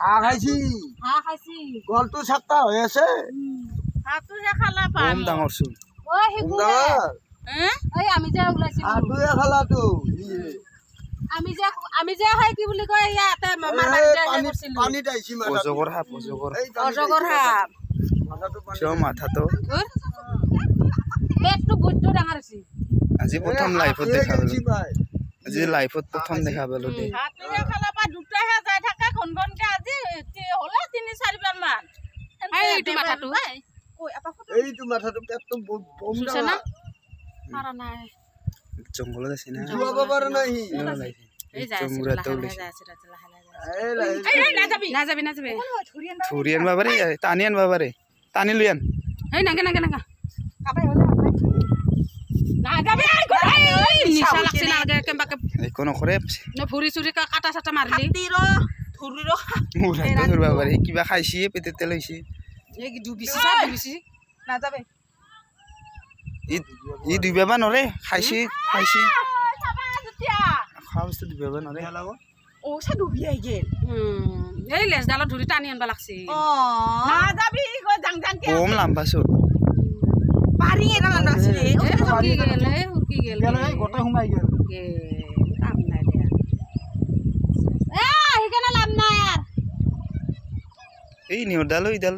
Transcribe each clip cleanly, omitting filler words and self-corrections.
হাঁহ খাইছি হাঁহ খাইছি গলটো চাকটা হৈ আছে হাঁহটো যে খালা পাম কম ডাঙৰ চোন ঐ হিগুৰে এই আমি যে ওলাইছিলো হাঁহটোৱে খালাটো আমি যে হয় কি বুলি কয় ইয়াতে মামাৰ বাৰীত যে গৈছিলো পানীত আহিছি অজগৰ সাপ অজগৰ অজগৰ সাপ কিয় মাথাটো পেটটো বুটটো ডাঙৰ হৈছে আজি প্ৰথম লাইফত দেখা পালো আজি লাইফত প্ৰথম দেখা পালো দে হাতুৰে খালা পা দুটাহে যাই থাকে ঘনঘনকে আজি হলে 3-4 বাৰ মান এইটো মাথাটো এইটো মাথাটো পেটটো বম না মাৰা নাই জংঘলত আছে না যোৱাব পৰা নাই এই যাই আছে না যাবি থুৰি আনবা পাৰি টানি আনবা পাৰি টানি লৈ আন এই নাগে না যাবি নিচা লাগছে না কেমবাকে একো নকৰে ন ভুৰি চুৰি কাটা চাটা মাৰলি মোৰ হাতত ধৰিবা পাৰি কিবা খাইছি পেটতে লৈছি এই ডুবিছি না যাবে ই দুইবাবা নৰে খাইছি খোৱা বস্তু দুইবাবা নৰে ও সে ডুবি আই গেল এই লেজডালত ধৰি টানি আনবা লাগছে না যাবি গো জাং কম লাম্বাছো পাৰি এৰা নাছিলে হুকি গেল গোটে সোমাই গেল কাম নাই দে হিকানে লাভ নাই আর এই নিউডাল ইডাল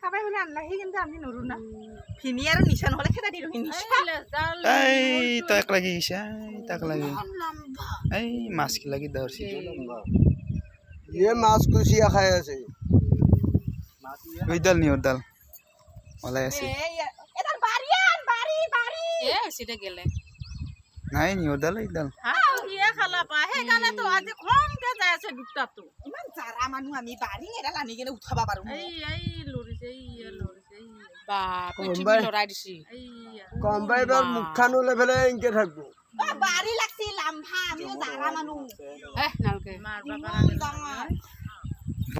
খাবাই হলে আনলাহি কিন্তু আমি নৰু না ফিনি আর নিশান হলে খেদা দিরু এই তাক লাগি গিছে তাক লাগি এই মাছ কি লাগি দৰছি ইয়ে মাছ কুচিয়া খাই আছে ইডাল নিউডাল ওলাই আছে এদার বাড়ি এ সিটা গেলে নাই নিউডাল ইডাল হাও ইয়ে খালা পা হে গানে তো আজ কমকে যায় আছে দুটা তো ইমান জারা মানু আমি বাড়ি এরা লানি গেলে উঠাবা পারু এই লরিছে বাপ পৃথিবী লৰাই দিছি কম্বাইনৰ মুখখান ওলাই ফেলে ইনকে থাকবো বাড়ি লাগছি লাম্ভা আমিও জাৰা মানু নালকে মাৰবা পাৰা